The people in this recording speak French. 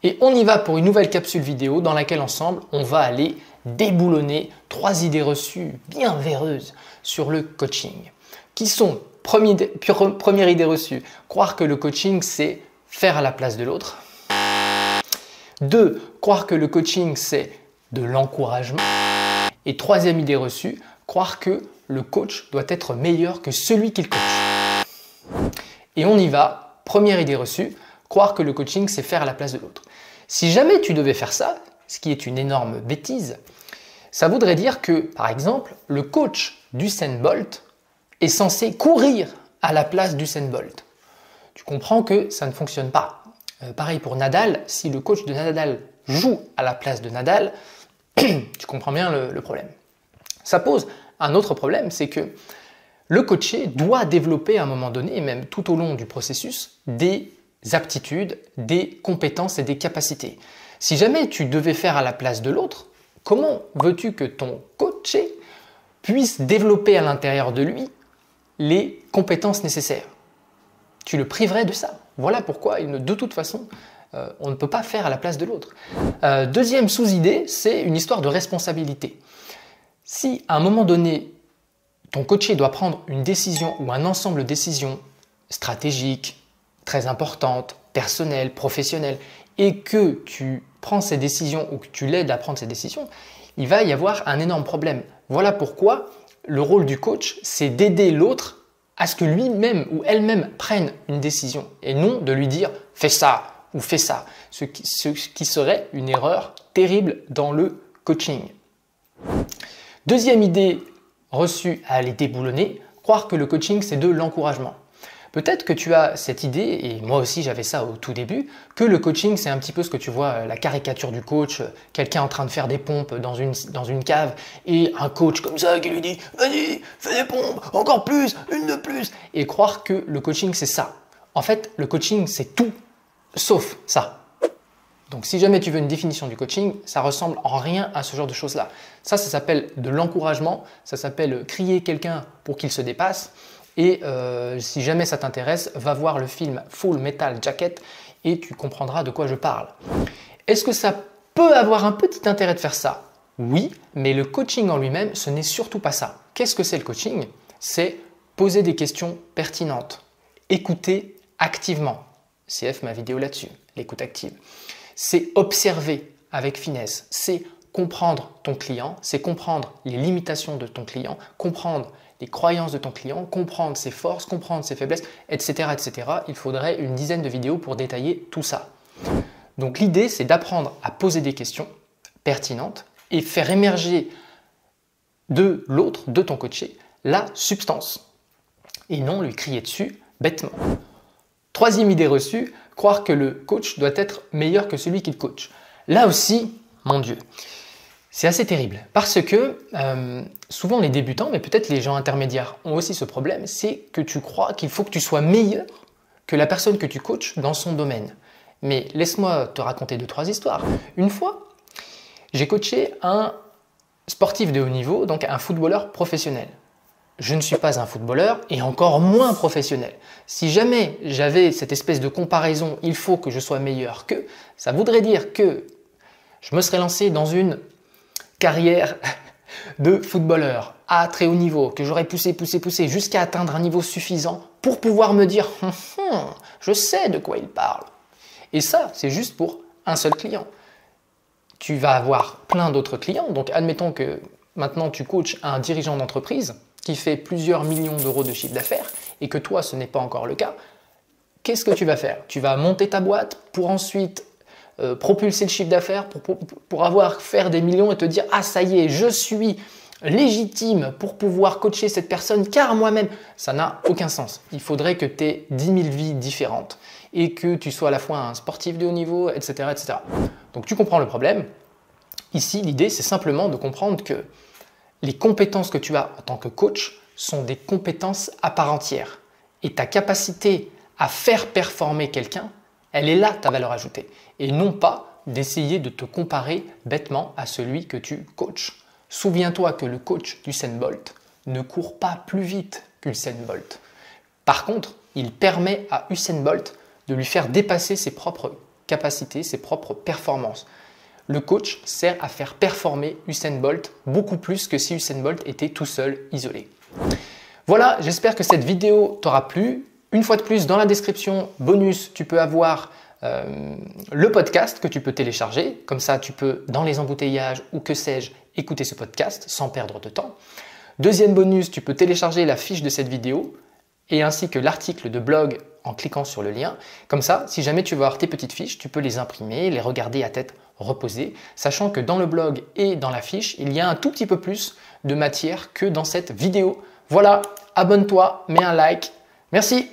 Et on y va pour une nouvelle capsule vidéo dans laquelle ensemble on va aller déboulonner 3 idées reçues bien véreuses sur le coaching. Qui sont, première idée reçue, croire que le coaching c'est faire à la place de l'autre. 2, croire que le coaching c'est de l'encouragement. Et 3e idée reçue, croire que le coach doit être meilleur que celui qu'il coach. Et on y va, première idée reçue, croire que le coaching c'est faire à la place de l'autre. Si jamais tu devais faire ça, ce qui est une énorme bêtise, ça voudrait dire que, par exemple, le coach d'Usain Bolt est censé courir à la place d'Usain Bolt. Tu comprends que ça ne fonctionne pas. Pareil pour Nadal, si le coach de Nadal joue à la place de Nadal, tu comprends bien le problème. Ça pose un autre problème, c'est que le coaché doit développer à un moment donné, et même tout au long du processus, des aptitudes, des compétences et des capacités. Si jamais tu devais faire à la place de l'autre, comment veux-tu que ton coaché puisse développer à l'intérieur de lui les compétences nécessaires? Tu le priverais de ça. Voilà pourquoi, de toute façon, on ne peut pas faire à la place de l'autre. Deuxième sous-idée, c'est une histoire de responsabilité. Si à un moment donné, ton coaché doit prendre une décision ou un ensemble de décisions stratégiques, très importantes, personnelles, professionnelles, et que tu prends ces décisions ou que tu l'aides à prendre ces décisions, il va y avoir un énorme problème. Voilà pourquoi le rôle du coach, c'est d'aider l'autre à ce que lui-même ou elle-même prenne une décision et non de lui dire « fais ça » ou « fais ça », ce qui serait une erreur terrible dans le coaching. Deuxième idée reçue à aller déboulonner, croire que le coaching c'est de l'encouragement. Peut-être que tu as cette idée, et moi aussi j'avais ça au tout début, que le coaching c'est un petit peu ce que tu vois, la caricature du coach, quelqu'un en train de faire des pompes dans une cave et un coach comme ça qui lui dit « Vas-y, fais des pompes, encore plus, une de plus » et croire que le coaching c'est ça. En fait, le coaching c'est tout, sauf ça. Donc si jamais tu veux une définition du coaching, ça ressemble en rien à ce genre de choses-là. Ça s'appelle de l'encouragement, ça s'appelle crier quelqu'un pour qu'il se dépasse. Et si jamais ça t'intéresse, va voir le film Full Metal Jacket et tu comprendras de quoi je parle. Est-ce que ça peut avoir un petit intérêt de faire ça? Oui, mais le coaching en lui-même, ce n'est surtout pas ça. Qu'est-ce que c'est le coaching? C'est poser des questions pertinentes, écouter activement. CF ma vidéo là-dessus, l'écoute active. C'est observer avec finesse, c'est comprendre ton client, c'est comprendre les limitations de ton client, comprendre les croyances de ton client, comprendre ses forces, comprendre ses faiblesses, etc., etc. Il faudrait une dizaine de vidéos pour détailler tout ça. Donc l'idée, c'est d'apprendre à poser des questions pertinentes et faire émerger de l'autre, de ton coaché, la substance et non lui crier dessus bêtement. Troisième idée reçue, croire que le coach doit être meilleur que celui qu'il coach. Là aussi, mon Dieu, c'est assez terrible parce que souvent les débutants, mais peut-être les gens intermédiaires ont aussi ce problème, c'est que tu crois qu'il faut que tu sois meilleur que la personne que tu coaches dans son domaine. Mais laisse-moi te raconter 2-3 histoires. Une fois, j'ai coaché un sportif de haut niveau, donc un footballeur professionnel. Je ne suis pas un footballeur et encore moins professionnel. Si jamais j'avais cette espèce de comparaison, il faut que je sois meilleur que, ça voudrait dire que je me serais lancé dans une carrière de footballeur à très haut niveau, que j'aurais poussé jusqu'à atteindre un niveau suffisant pour pouvoir me dire « je sais de quoi il parle ». Et ça, c'est juste pour un seul client. Tu vas avoir plein d'autres clients, donc admettons que maintenant tu coaches un dirigeant d'entreprise qui fait plusieurs millions d'euros de chiffre d'affaires et que toi, ce n'est pas encore le cas, qu'est-ce que tu vas faire? Tu vas monter ta boîte pour ensuite propulser le chiffre d'affaires, pour faire des millions et te dire « Ah, ça y est, je suis légitime pour pouvoir coacher cette personne car moi-même… » Ça n'a aucun sens. Il faudrait que tu aies 10 000 vies différentes et que tu sois à la fois un sportif de haut niveau, etc., etc. Donc, tu comprends le problème. Ici, l'idée, c'est simplement de comprendre que les compétences que tu as en tant que coach sont des compétences à part entière. Et ta capacité à faire performer quelqu'un, elle est là ta valeur ajoutée. Et non pas d'essayer de te comparer bêtement à celui que tu coaches. Souviens-toi que le coach d'Usain Bolt ne court pas plus vite qu'Usain Bolt. Par contre, il permet à Usain Bolt de lui faire dépasser ses propres capacités, ses propres performances. Le coach sert à faire performer Usain Bolt beaucoup plus que si Usain Bolt était tout seul, isolé. Voilà, j'espère que cette vidéo t'aura plu. Une fois de plus, dans la description bonus, tu peux avoir le podcast que tu peux télécharger. Comme ça, tu peux, dans les embouteillages ou que sais-je, écouter ce podcast sans perdre de temps. Deuxième bonus, tu peux télécharger la fiche de cette vidéo et ainsi que l'article de blog en cliquant sur le lien. Comme ça, si jamais tu veux avoir tes petites fiches, tu peux les imprimer, les regarder à tête reposée, sachant que dans le blog et dans la fiche, il y a un tout petit peu plus de matière que dans cette vidéo. Voilà, abonne-toi, mets un like. Merci!